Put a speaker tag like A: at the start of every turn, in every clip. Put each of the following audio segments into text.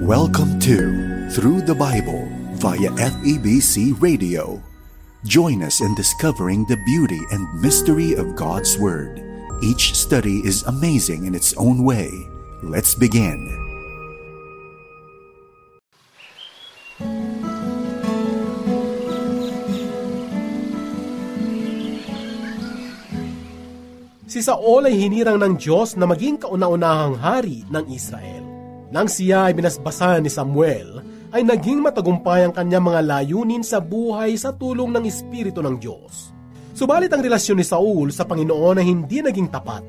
A: Welcome to Through the Bible via FEBC Radio. Join us in discovering the beauty and mystery of God's Word. Each study is amazing in its own way. Let's begin.
B: Si Saul ay hinirang ng Diyos na maging kauna-unahang hari ng Israel. Nang siya ay binasbasan ni Samuel, ay naging matagumpay ang kanyang mga layunin sa buhay sa tulong ng Espiritu ng Diyos. Subalit ang relasyon ni Saul sa Panginoon ay hindi naging tapat.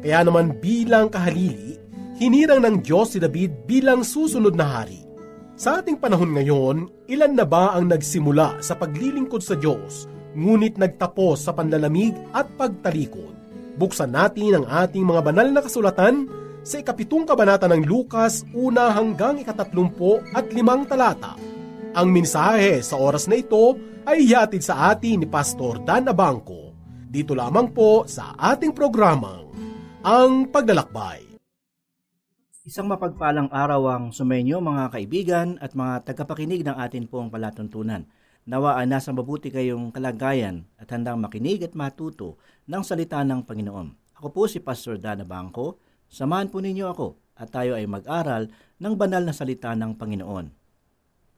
B: Kaya naman bilang kahalili, hinirang ng Diyos si David bilang susunod na hari. Sa ating panahon ngayon, ilan na ba ang nagsimula sa paglilingkod sa Diyos, ngunit nagtapos sa panlalamig at pagtalikod? Buksan natin ang ating mga banal na kasulatan sa 7 kabanata ng Lucas, 1 hanggang 35 talata. Ang mensahe sa oras na ito ay ihatid sa atin ni Pastor Dan Abangco. Dito lamang po sa ating programang Ang Paglalakbay.
C: Isang mapagpalang araw ang sumainyo mga kaibigan at mga tagapakinig ng atin pong palatuntunan. Nawa ay nasa mabuti kayong kalagayan at handang makinig at matuto ng salita ng Panginoon. Ako po si Pastor Dan Abangco. Samahan po ninyo ako at tayo ay mag-aral ng banal na salita ng Panginoon.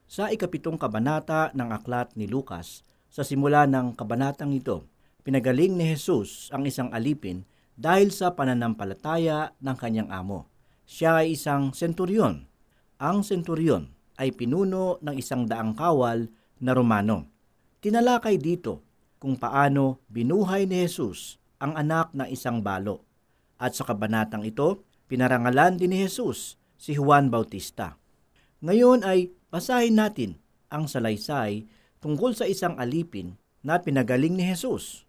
C: Sa 7 kabanata ng aklat ni Lucas, sa simula ng kabanatang ito, pinagaling ni Jesus ang isang alipin dahil sa pananampalataya ng kanyang amo. Siya ay isang senturyon. Ang senturyon ay pinuno ng 100 kawal na Romano. Tinalakay dito kung paano binuhay ni Jesus ang anak ng isang balo. At sa kabanatang ito, pinarangalan din ni Jesus si Juan Bautista. Ngayon ay basahin natin ang salaysay tungkol sa isang alipin na pinagaling ni Jesus.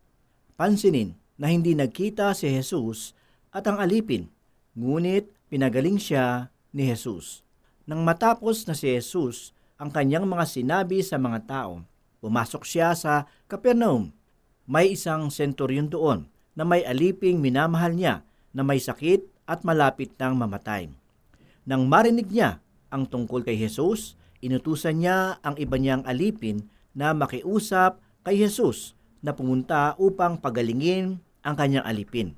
C: Pansinin na hindi nagkita si Jesus at ang alipin, ngunit pinagaling siya ni Jesus. Nang matapos na si Jesus ang kanyang mga sinabi sa mga tao, pumasok siya sa Capernaum. May isang senturyon doon na may aliping minamahal niya na may sakit at malapit nang mamatay. Nang marinig niya ang tungkol kay Jesus, inutusan niya ang iba niyang alipin na makiusap kay Jesus na pumunta upang pagalingin ang kanyang alipin.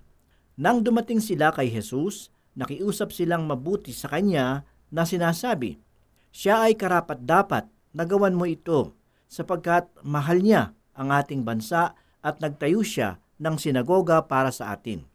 C: Nang dumating sila kay Jesus, nakiusap silang mabuti sa kanya na sinasabi, siya ay karapat-dapat na gawan mo ito sapagkat mahal niya ang ating bansa at nagtayo siya ng sinagoga para sa atin.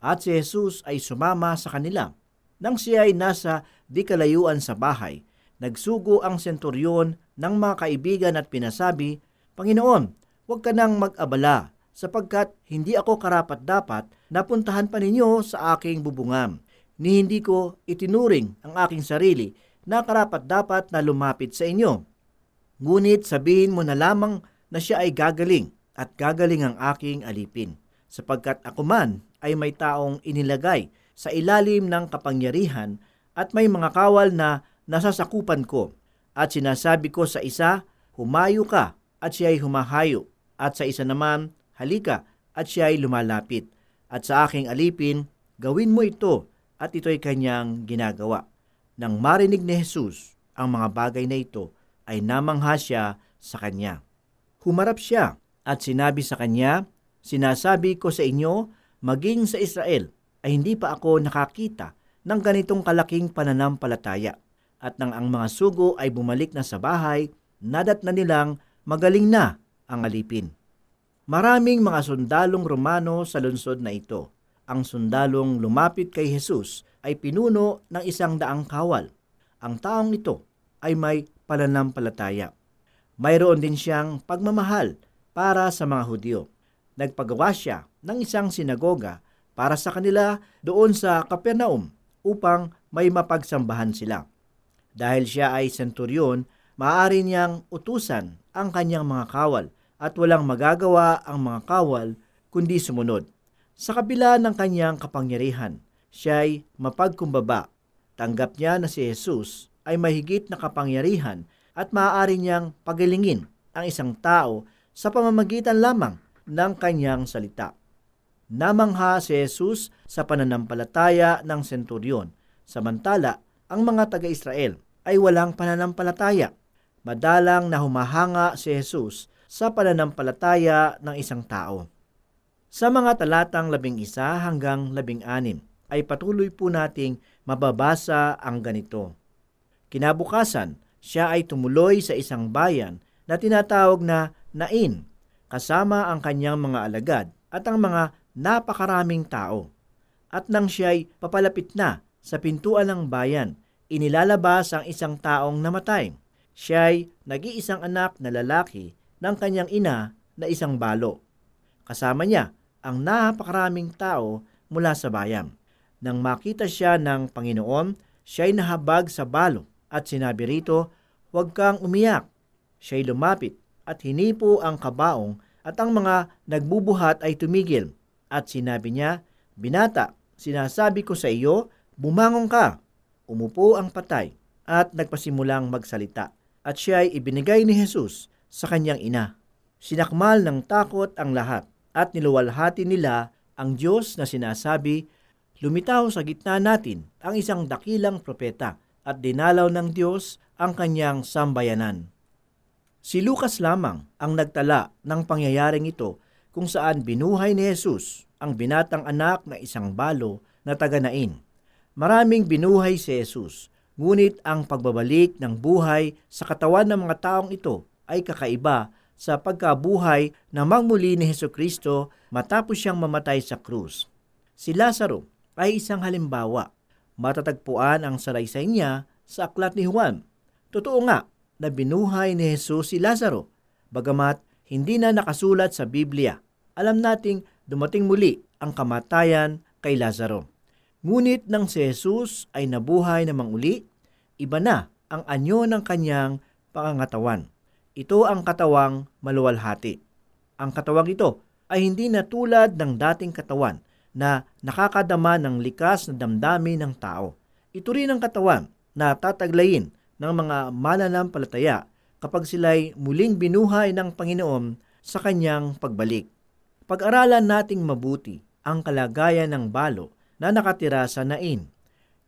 C: At si Jesus ay sumama sa kanila. Nang siya ay nasa di kalayuan sa bahay, nagsugo ang senturyon ng mga kaibigan at pinasabi, Panginoon, huwag ka nang mag-abala, sapagkat hindi ako karapat-dapat na puntahan pa ninyo sa aking bubungam. Ni hindi ko itinuring ang aking sarili na karapat-dapat na lumapit sa inyo. Ngunit sabihin mo na lamang na siya ay gagaling at gagaling ang aking alipin, sapagkat ako man ay may taong inilagay sa ilalim ng kapangyarihan at may mga kawal na nasasakupan ko. At sinasabi ko sa isa, humayo ka, at siya ay humahayo. At sa isa naman, halika, at siya ay lumalapit. At sa aking alipin, gawin mo ito, at ito'y kanyang ginagawa. Nang marinig ni Jesus ang mga bagay na ito, ay namangha siya sa kanya. Humarap siya at sinabi sa kanya, sinasabi ko sa inyo, maging sa Israel ay hindi pa ako nakakita ng ganitong kalaking pananampalataya. At nang ang mga sugo ay bumalik na sa bahay, nadat na nilang magaling na ang alipin. Maraming mga sundalong Romano sa lungsod na ito. Ang sundalong lumapit kay Jesus ay pinuno ng 100 kawal. Ang taong ito ay may pananampalataya. Mayroon din siyang pagmamahal para sa mga Hudyo. Nagpagawa siya ng isang sinagoga para sa kanila doon sa Capernaum upang may mapagsambahan sila. Dahil siya ay senturyon, maaari niyang utusan ang kanyang mga kawal at walang magagawa ang mga kawal kundi sumunod. Sa kabila ng kanyang kapangyarihan, siya ay mapagkumbaba. Tanggap niya na si Jesus ay mahigit na kapangyarihan at maaari niyang pagalingin ang isang tao sa pamamagitan lamang ng kanyang salita. Namangha si Jesus sa pananampalataya ng senturyon, samantala ang mga taga-Israel ay walang pananampalataya. Madalang na humahanga si Jesus sa pananampalataya ng isang tao. Sa mga talatang 11 hanggang 16 ay patuloy po nating mababasa ang ganito. Kinabukasan, siya ay tumuloy sa isang bayan na tinatawag na Nain, kasama ang kanyang mga alagad at ang mga napakaraming tao. At nang siya'y papalapit na sa pintuan ng bayan, inilalabas ang isang taong namatay. Siya'y nag-iisang anak na lalaki ng kanyang ina na isang balo. Kasama niya ang napakaraming tao mula sa bayan. Nang makita siya ng Panginoon, siya'y nahabag sa balo at sinabi rito, "Huwag kang umiyak." Siya'y lumapit at hinipo ang kabaong at ang mga nagbubuhat ay tumigil. At sinabi niya, "Binata, sinasabi ko sa iyo, bumangon ka." Umupo ang patay at nagpasimulang magsalita. At siya'y ibinigay ni Jesus sa kanyang ina. Sinakmal ng takot ang lahat at niluwalhati nila ang Diyos na sinasabi, "Lumitaw sa gitna natin ang isang dakilang propeta at dinalaw ng Diyos ang kanyang sambayanan." Si Lucas lamang ang nagtala ng pangyayaring ito kung saan binuhay ni Jesus ang binatang anak na isang balo na taga-Nain. Maraming binuhay si Jesus, ngunit ang pagbabalik ng buhay sa katawan ng mga taong ito ay kakaiba sa pagkabuhay na magmuli ni Hesukristo matapos siyang mamatay sa krus. Si Lazaro ay isang halimbawa. Matatagpuan ang salaysay niya sa aklat ni Juan. Totoo nga na binuhay ni Jesus si Lazaro, bagamat hindi na nakasulat sa Biblia. Alam nating dumating muli ang kamatayan kay Lazaro. Ngunit nang si Jesus ay nabuhay namang uli, iba na ang anyo ng kanyang pangangatawan. Ito ang katawang maluwalhati. Ang katawang ito ay hindi na tulad ng dating katawan na nakakadama ng likas na damdamin ng tao. Ito rin ang katawan na tataglayin ng mga mananampalataya kapag sila'y muling binuhay ng Panginoon sa kanyang pagbalik. Pag-aralan nating mabuti ang kalagayan ng balo na nakatira sa Nain.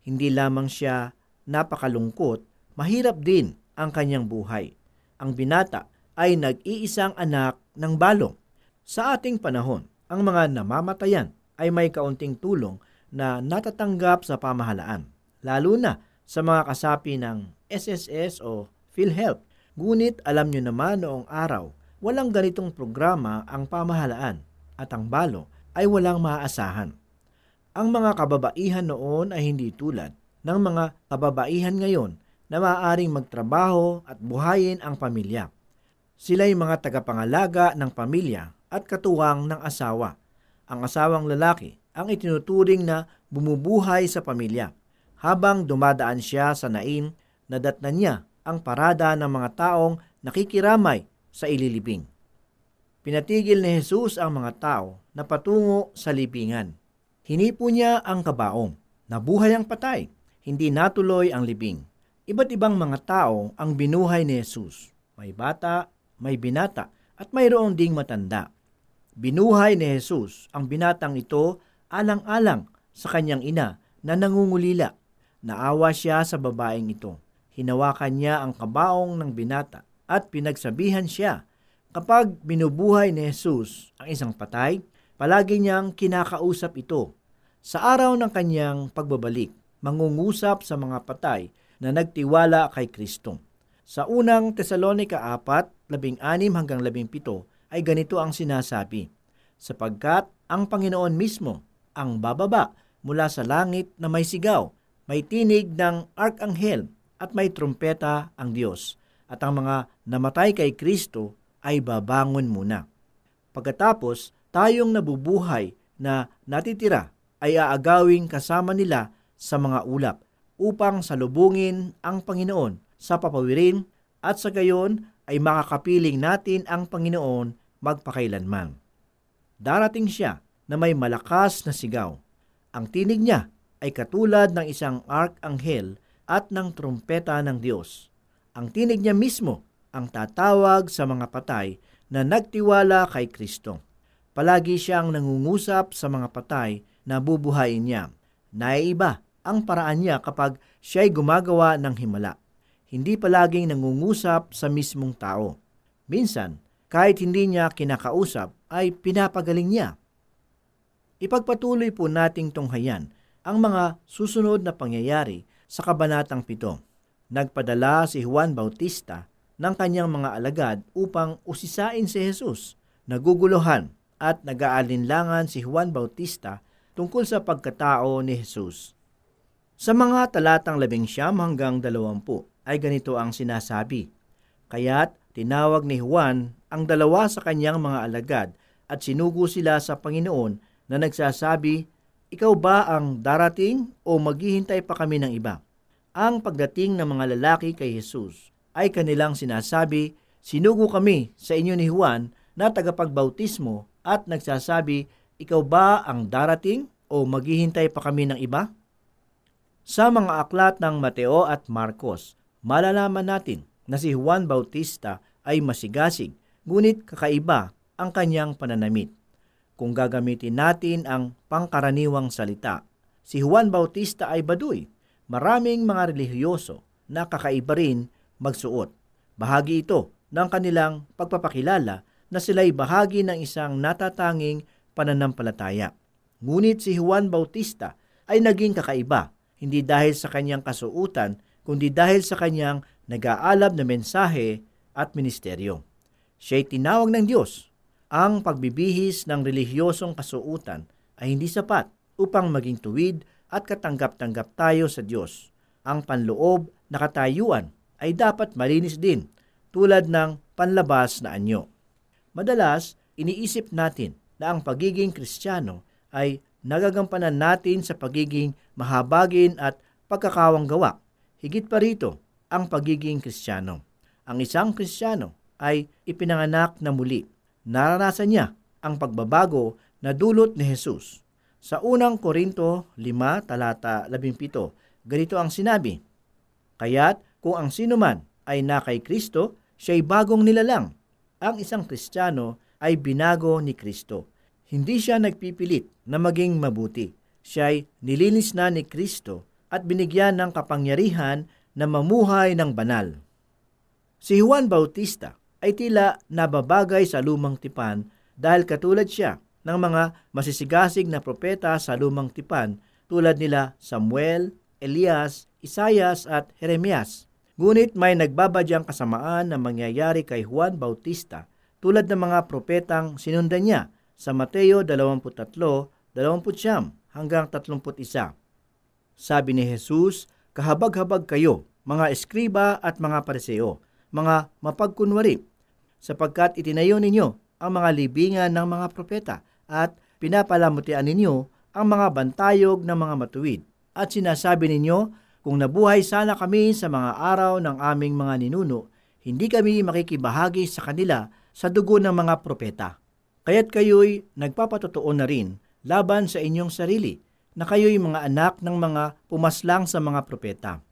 C: Hindi lamang siya napakalungkot, mahirap din ang kanyang buhay. Ang binata ay nag-iisang anak ng balo. Sa ating panahon, ang mga namamatayan ay may kaunting tulong na natatanggap sa pamahalaan, lalo na sa mga kasapi ng SSS o PhilHealth. Ngunit alam nyo naman noong araw, walang ganitong programa ang pamahalaan at ang balo ay walang maaasahan. Ang mga kababaihan noon ay hindi tulad ng mga kababaihan ngayon na maaaring magtrabaho at buhayin ang pamilya. Sila'y mga tagapangalaga ng pamilya at katuwang ng asawa. Ang asawang lalaki ang itinuturing na bumubuhay sa pamilya. Habang dumadaan siya sa Nain, nadatnan niya ang parada ng mga taong nakikiramay sa ililibing. Pinatigil ni Jesus ang mga tao na patungo sa libingan. Hinipo niya ang kabaong. Nabuhay ang patay. Hindi natuloy ang libing. Iba't ibang mga tao ang binuhay ni Jesus. May bata, may binata, at mayroon ding matanda. Binuhay ni Jesus ang binatang ito alang-alang sa kanyang ina na nangungulila. Naawa siya sa babaeng ito. Hinawakan niya ang kabaong ng binata at pinagsabihan siya. Kapag binubuhay ni Jesus ang isang patay, palagi niyang kinakausap ito. Sa araw ng kanyang pagbabalik, mangungusap sa mga patay na nagtiwala kay Kristo. Sa unang Tesalonica 4:16-17 ay ganito ang sinasabi, "Sapagkat ang Panginoon mismo ang bababa mula sa langit na may sigaw, may tinig ng arkanghel at may trumpeta ang Diyos, at ang mga namatay kay Kristo ay babangon muna. Pagkatapos, tayong nabubuhay na natitira ay aagawing kasama nila sa mga ulap upang salubungin ang Panginoon sa papawirin at sa gayon ay makakapiling natin ang Panginoon magpakailanman. Darating siya na may malakas na sigaw. Ang tinig niya ay katulad ng isang arkanghel at ng trumpeta ng Diyos. Ang tinig niya mismo ang tatawag sa mga patay na nagtiwala kay Kristo. Palagi siyang nangungusap sa mga patay na bubuhayin niya. Naiiba ang paraan niya kapag siya'y gumagawa ng himala. hindi palaging nangungusap sa mismong tao. Minsan, kahit hindi niya kinakausap, ay pinapagaling niya. Ipagpatuloy po nating tunghayan ang mga susunod na pangyayari sa Kabanatang 7. Nagpadala si Juan Bautista ng kanyang mga alagad upang usisain si Jesus. Naguguluhan at nag-aalinlangan si Juan Bautista tungkol sa pagkatao ni Jesus. Sa mga talatang 19 hanggang 20 ay ganito ang sinasabi. Kaya't tinawag ni Juan ang dalawa sa kanyang mga alagad at sinugo sila sa Panginoon na nagsasabi, "Ikaw ba ang darating o maghihintay pa kami ng iba?" Ang pagdating ng mga lalaki kay Jesus ay kanilang sinasabi, "Sinugo kami sa inyo ni Juan na tagapagbautismo at nagsasabi, ikaw ba ang darating o maghihintay pa kami ng iba?" Sa mga aklat ng Mateo at Marcos, malalaman natin na si Juan Bautista ay masigasig, ngunit kakaiba ang kanyang pananamit. Kung gagamitin natin ang pangkaraniwang salita, si Juan Bautista ay baduy. Maraming mga relihiyoso na kakaiba rin magsuot. Bahagi ito ng kanilang pagpapakilala na sila'y bahagi ng isang natatanging pananampalataya. Ngunit si Juan Bautista ay naging kakaiba, hindi dahil sa kanyang kasuutan, kundi dahil sa kanyang nag-aalab na mensahe at ministeryo. Siya'y tinawag ng Diyos. Ang pagbibihis ng relihiyosong kasuutan ay hindi sapat upang maging tuwid at katanggap-tanggap tayo sa Diyos. Ang panloob na katayuan ay dapat malinis din, tulad ng panlabas na anyo. Madalas, iniisip natin na ang pagiging Kristiyano ay nagagampanan natin sa pagiging mahabagin at pagkakawang gawa. Higit pa rito, ang pagiging Kristiyano. Ang isang Kristiyano ay ipinanganak na muli. Naranasan niya ang pagbabago na dulot ni Jesus. Sa unang Korinto 5, talata 17, ganito ang sinabi, "Kaya't kung ang sinuman ay na kay Kristo, siya'y bagong nilalang. Ang isang Kristiyano ay binago ni Kristo. Hindi siya nagpipilit na maging mabuti. Siya'y nilinis na ni Kristo at binigyan ng kapangyarihan na mamuhay ng banal." Si Juan Bautista ay tila nababagay sa lumang tipan dahil katulad siya ng mga masisigasig na propeta sa lumang tipan tulad nila Samuel, Elias, Isaias at Jeremias. Ngunit may nagbabadyang kasamaan na mangyayari kay Juan Bautista tulad ng mga propetang sinundan niya sa Mateo 23, 29 hanggang 31. Sabi ni Jesus, "Kahabag-habag kayo, mga eskriba at mga pariseo, mga mapagkunwari, sapagkat itinayo ninyo ang mga libingan ng mga propeta at pinapalamutian ninyo ang mga bantayog ng mga matuwid. At sinasabi ninyo, kung nabuhay sana kami sa mga araw ng aming mga ninuno, hindi kami makikibahagi sa kanila sa dugo ng mga propeta. Kaya't kayo'y nagpapatotoo na rin laban sa inyong sarili, na kayo'y mga anak ng mga pumaslang sa mga propeta.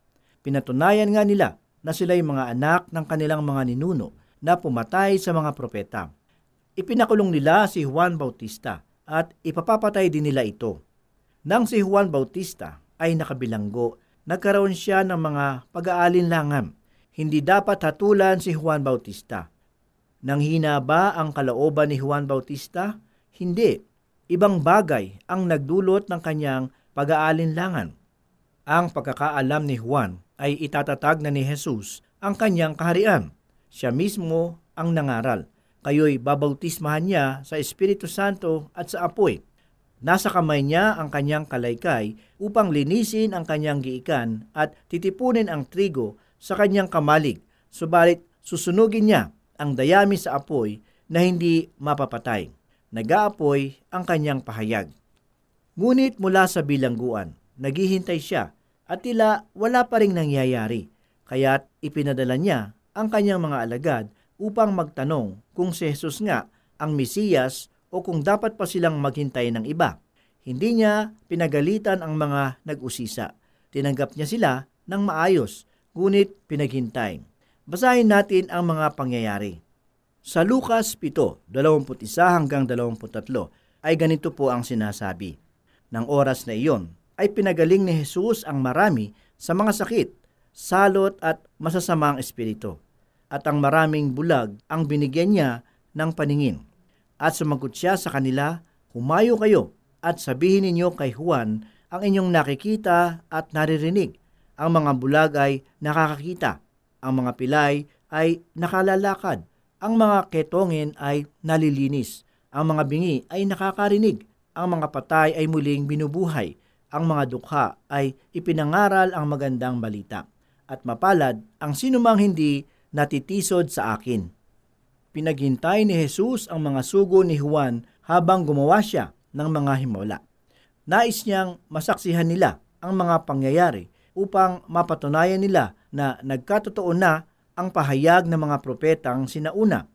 C: Pinatunayan nga nila na sila'y mga anak ng kanilang mga ninuno na pumatay sa mga propeta. Ipinakulong nila si Juan Bautista at ipapapatay din nila ito. Nang si Juan Bautista ay nakabilanggo, nagkaroon siya ng mga pag-aalinlangan. Hindi dapat hatulan si Juan Bautista. Nanghina ba ang kalooban ni Juan Bautista? Hindi. Ibang bagay ang nagdulot ng kanyang pag-aalinlangan. Ang pagkakaalam ni Juan ay itatatag na ni Jesus ang kanyang kaharian. Siya mismo ang nangaral. Kayo'y babautismahan niya sa Espiritu Santo at sa apoy. Nasa kamay niya ang kanyang kalaykay upang linisin ang kanyang giikan at titipunin ang trigo sa kanyang kamalig, subalit susunugin niya ang dayami sa apoy na hindi mapapatay. Nag-aapoy ang kanyang pahayag. Ngunit mula sa bilangguan, naghihintay siya at tila wala pa ring nangyayari, kaya't ipinadala niya ang kanyang mga alagad upang magtanong kung si Jesus nga ang Mesiyas o kung dapat pa silang maghintay ng iba. Hindi niya pinagalitan ang mga nag-usisa. Tinanggap niya sila ng maayos, ngunit pinaghintay. Basahin natin ang mga pangyayari. Sa Lucas 7, 21 hanggang 23 ay ganito po ang sinasabi. Nang oras na iyon ay pinagaling ni Jesus ang marami sa mga sakit salot at masasamang espiritu. At ang maraming bulag ang binigyan niya ng paningin. At sumagot siya sa kanila, "Humayo kayo at sabihin ninyo kay Juan ang inyong nakikita at naririnig. Ang mga bulag ay nakakakita, ang mga pilay ay nakalalakad, ang mga ketongin ay nalilinis, ang mga bingi ay nakakarinig, ang mga patay ay muling binubuhay, ang mga dukha ay ipinangaral ang magandang balita. At mapalad ang sinumang hindi natitisod sa akin." Pinaghintay ni Jesus ang mga sugo ni Juan habang gumawa siya ng mga himala. Nais niyang masaksihan nila ang mga pangyayari upang mapatunayan nila na nagkatotoo na ang pahayag ng mga propetang sinauna.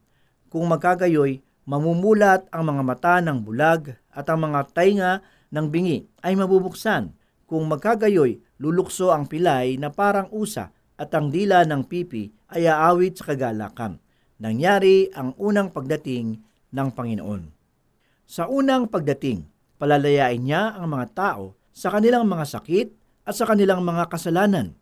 C: Kung magkagayoy, mamumulat ang mga mata ng bulag at ang mga tainga ng bingi ay mabubuksan. Kung magkagayoy, lulukso ang pilay na parang usa at ang dila ng pipi ay aawit sa kagalakan. Nangyari ang unang pagdating ng Panginoon. Sa unang pagdating, palalayain niya ang mga tao sa kanilang mga sakit at sa kanilang mga kasalanan.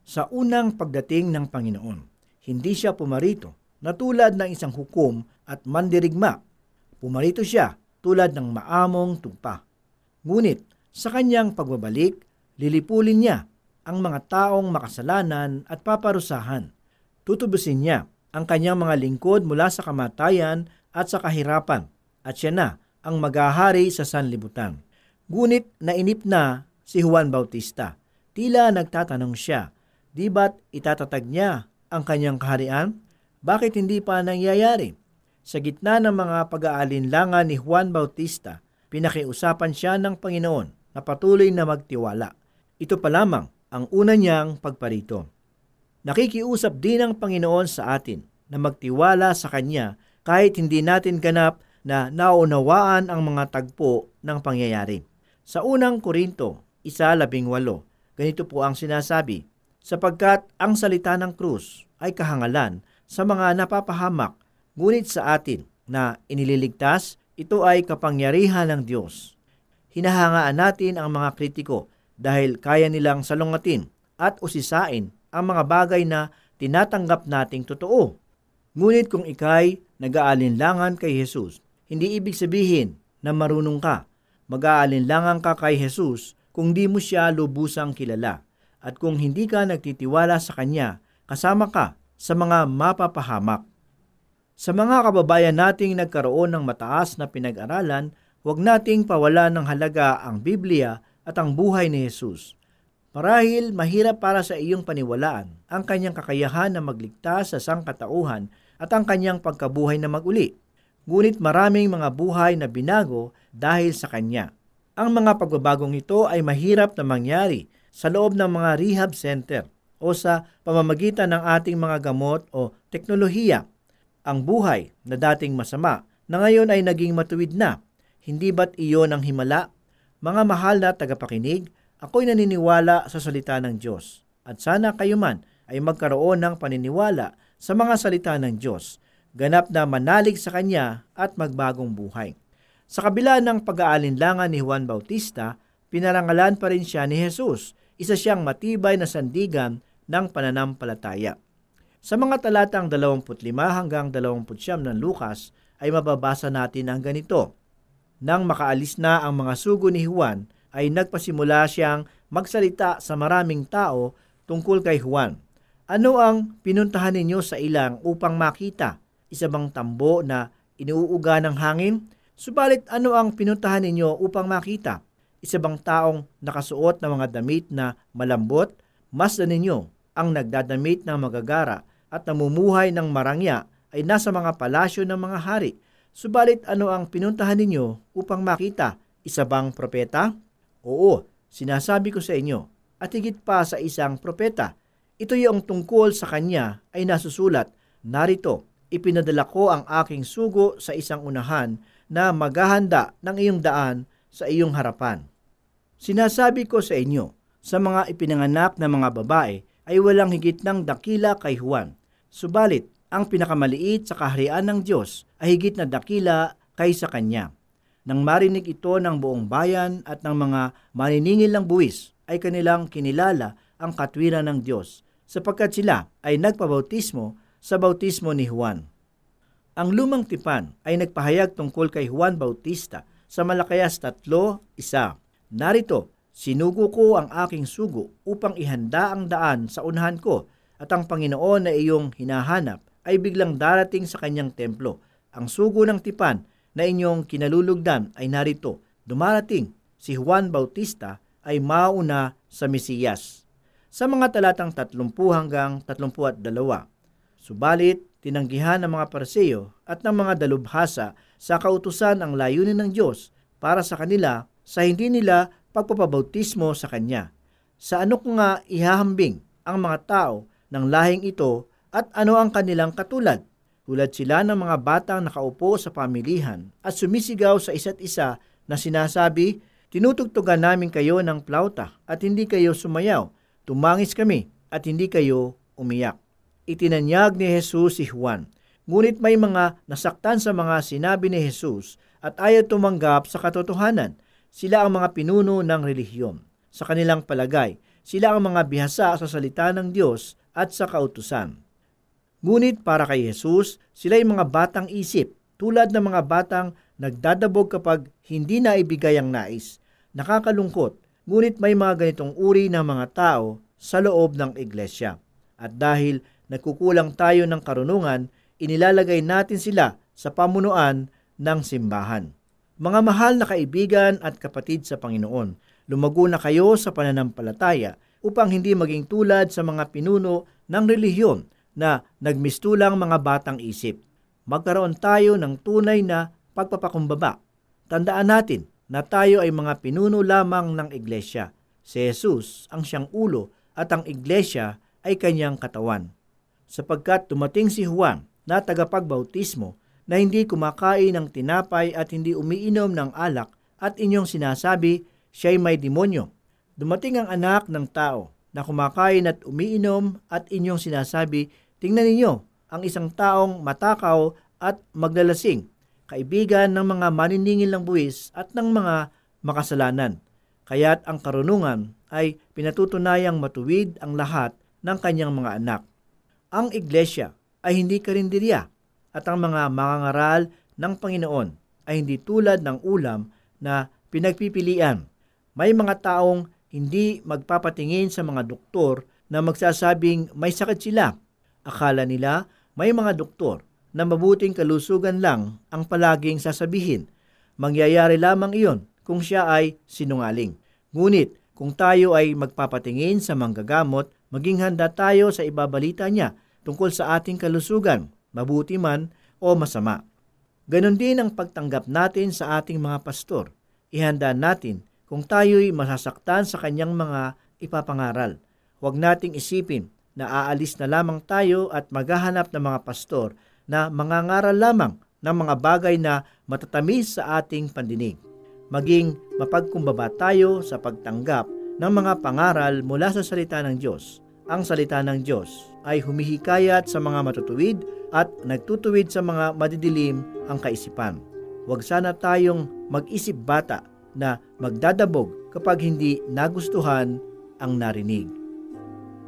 C: Sa unang pagdating ng Panginoon, hindi siya pumarito na tulad ng isang hukom at mandirigma. Pumarito siya tulad ng maamong tugpa. Ngunit sa kanyang pagbabalik, lilipulin niya ang mga taong makasalanan at paparusahan. Tutubusin niya ang kanyang mga lingkod mula sa kamatayan at sa kahirapan, at siya na ang maghahari sa sanlibutan. Ngunit nainip na si Juan Bautista. Tila nagtatanong siya, di ba't itatatag niya ang kanyang kaharian? Bakit hindi pa nangyayari? Sa gitna ng mga pag-aalinlangan ni Juan Bautista, pinakiusapan siya ng Panginoon na patuloy na magtiwala. Ito pa lamang ang una niyang pagparito. Nakikiusap din ang Panginoon sa atin na magtiwala sa Kanya kahit hindi natin ganap na naunawaan ang mga tagpo ng pangyayari. Sa unang Korinto 1:18, ganito po ang sinasabi, "Sapagkat ang salita ng krus ay kahangalan sa mga napapahamak, ngunit sa atin na inililigtas, ito ay kapangyarihan ng Diyos." Hinahangaan natin ang mga kritiko dahil kaya nilang salungatin at usisain ang mga bagay na tinatanggap nating totoo. Ngunit kung ikay nag-aalinlangan kay Jesus, hindi ibig sabihin na marunong ka. Mag-aalinlangan ka kay Jesus kung di mo siya lubusang kilala. At kung hindi ka nagtitiwala sa Kanya, kasama ka sa mga mapapahamak. Sa mga kababayan nating nagkaroon ng mataas na pinag-aralan, huwag nating pawalan ng halaga ang Biblia at ang buhay ni Jesus. Marahil mahirap para sa iyong paniwalaan ang Kanyang kakayahan na magligtas sa sangkatauhan at ang Kanyang pagkabuhay na maguli. Ngunit maraming mga buhay na binago dahil sa Kanya. Ang mga pagbabagong ito ay mahirap na mangyari sa loob ng mga rehab center o sa pamamagitan ng ating mga gamot o teknolohiya. Ang buhay na dating masama na ngayon ay naging matuwid na. Hindi ba't iyon ang himala? Mga mahal na tagapakinig, ako'y naniniwala sa salita ng Diyos. At sana kayo man ay magkaroon ng paniniwala sa mga salita ng Diyos, ganap na manalig sa Kanya at magbagong buhay. Sa kabila ng pag-aalinlangan ni Juan Bautista, pinarangalan pa rin siya ni Jesus. Isa siyang matibay na sandigan ng pananampalataya. Sa mga talatang 25 hanggang 29 ng Lucas ay mababasa natin ang ganito. Nang makaalis na ang mga sugo ni Juan, ay nagpasimula siyang magsalita sa maraming tao tungkol kay Juan. Ano ang pinuntahan ninyo sa ilang upang makita? Isa bang tambo na inuuga ng hangin? Subalit ano ang pinuntahan ninyo upang makita? Isa bang taong nakasuot ng mga damit na malambot? Masdan ninyo ang nagdadamit ng magagara at namumuhay ng marangya ay nasa mga palasyo ng mga hari. Subalit ano ang pinuntahan ninyo upang makita? Isa bang propeta? Oo, sinasabi ko sa inyo, at higit pa sa isang propeta. Ito yung tungkol sa kanya ay nasusulat, narito, ipinadala ko ang aking sugo sa isang unahan na maghahanda ng iyong daan sa iyong harapan. Sinasabi ko sa inyo, sa mga ipinanganak na mga babae ay walang higit ng dakila kay Juan. Subalit, ang pinakamaliit sa kaharian ng Diyos ay higit na dakila kaysa kanya. Nang marinig ito ng buong bayan at ng mga maniningil ng buwis, ay kanilang kinilala ang katwiran ng Diyos, sapagkat sila ay nagpabautismo sa bautismo ni Juan. Ang lumang tipan ay nagpahayag tungkol kay Juan Bautista sa Malakayas 3:1. Narito, sinugo ko ang aking sugo upang ihanda ang daan sa unahan ko, at ang Panginoon na iyong hinahanap ay biglang darating sa kanyang templo. Ang sugo ng tipan na inyong kinalulugdan ay narito. Dumarating si Juan Bautista ay mauna sa Mesiyas. Sa mga talatang 30 hanggang 32. Subalit, tinanggihan ng mga Pariseo at ng mga dalubhasa sa kautusan ang layunin ng Diyos para sa kanila sa hindi nila pagpapabautismo sa Kanya. Sa ano ko nga ihahambing ang mga tao ng lahing ito at ano ang kanilang katulad? Tulad sila ng mga batang nakaupo sa pamilihan at sumisigaw sa isa't isa na sinasabi, tinutugtugan namin kayo ng plauta at hindi kayo sumayaw. Tumangis kami at hindi kayo umiyak. Itinanyag ni Jesus si Juan. Ngunit may mga nasaktan sa mga sinabi ni Jesus at ayaw tumanggap sa katotohanan. Sila ang mga pinuno ng relihiyon. Sa kanilang palagay, sila ang mga bihasa sa salita ng Diyos at sa kautusan. Ngunit para kay Jesus, sila ay mga batang isip, tulad ng mga batang nagdadabog kapag hindi na ibigay ang nais. Nakakalungkot, ngunit may mga ganitong uri ng mga tao sa loob ng iglesia. At dahil nagkukulang tayo ng karunungan, inilalagay natin sila sa pamunuan ng simbahan. Mga mahal na kaibigan at kapatid sa Panginoon, lumago na kayo sa pananampalataya upang hindi maging tulad sa mga pinuno ng relihiyon na nagmistulang mga batang isip. Magkaroon tayo ng tunay na pagpapakumbaba. Tandaan natin na tayo ay mga pinuno lamang ng iglesia. Si Jesus ang siyang ulo at ang iglesia ay kanyang katawan. Sapagkat dumating si Juan na tagapagbautismo na hindi kumakain ng tinapay at hindi umiinom ng alak at inyong sinasabi siya'y may demonyo. Dumating ang anak ng tao na kumakain at umiinom at inyong sinasabi, tingnan ninyo ang isang taong matakaw at maglalasing, kaibigan ng mga maniningil ng buwis at ng mga makasalanan. Kaya't ang karunungan ay pinatutunayang matuwid ang lahat ng kanyang mga anak. Ang iglesia ay hindi karinderya at ang mga mangangaral ng Panginoon ay hindi tulad ng ulam na pinagpipilian. May mga taong hindi magpapatingin sa mga doktor na magsasabing may sakit sila. Akala nila may mga doktor na mabuting kalusugan lang ang palaging sasabihin. Mangyayari lamang iyon kung siya ay sinungaling. Ngunit kung tayo ay magpapatingin sa manggagamot, maging handa tayo sa ibabalita niya tungkol sa ating kalusugan, mabuti man o masama. Ganon din ang pagtanggap natin sa ating mga pastor. Ihanda natin kung tayo'y masasaktan sa kanyang mga ipapangaral. Huwag nating isipin na aalis na lamang tayo at maghahanap ng mga pastor na mangangaral lamang ng mga bagay na matatamis sa ating pandinig. Maging mapagkumbaba tayo sa pagtanggap ng mga pangaral mula sa salita ng Diyos. Ang salita ng Diyos ay humihikayat sa mga matutuwid at nagtutuwid sa mga madidilim ang kaisipan. Huwag sana tayong mag-isip bata na magdadabog kapag hindi nagustuhan ang narinig.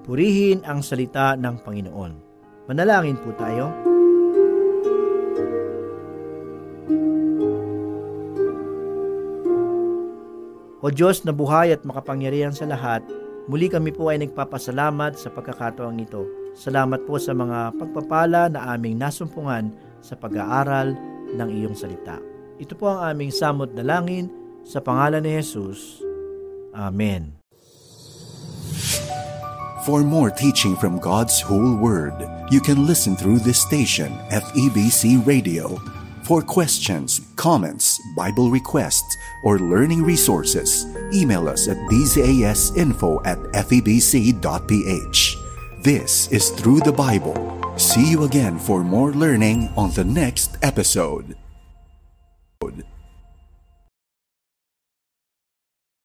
C: Purihin ang salita ng Panginoon. Manalangin po tayo. O Diyos na buhay at makapangyarihan sa lahat, muli kami po ay nagpapasalamat sa pagkakataong ito. Salamat po sa mga pagpapala na aming nasumpungan sa pag-aaral ng iyong salita. Ito po ang aming samot dalangin sa pangalan ni Jesus. Amen.
A: For more teaching from God's whole Word, you can listen through this station, FEBC Radio. For questions, comments, Bible requests, or learning resources, email us at bzasinfo@febc.ph. This is Through the Bible. See you again for more learning on the next episode.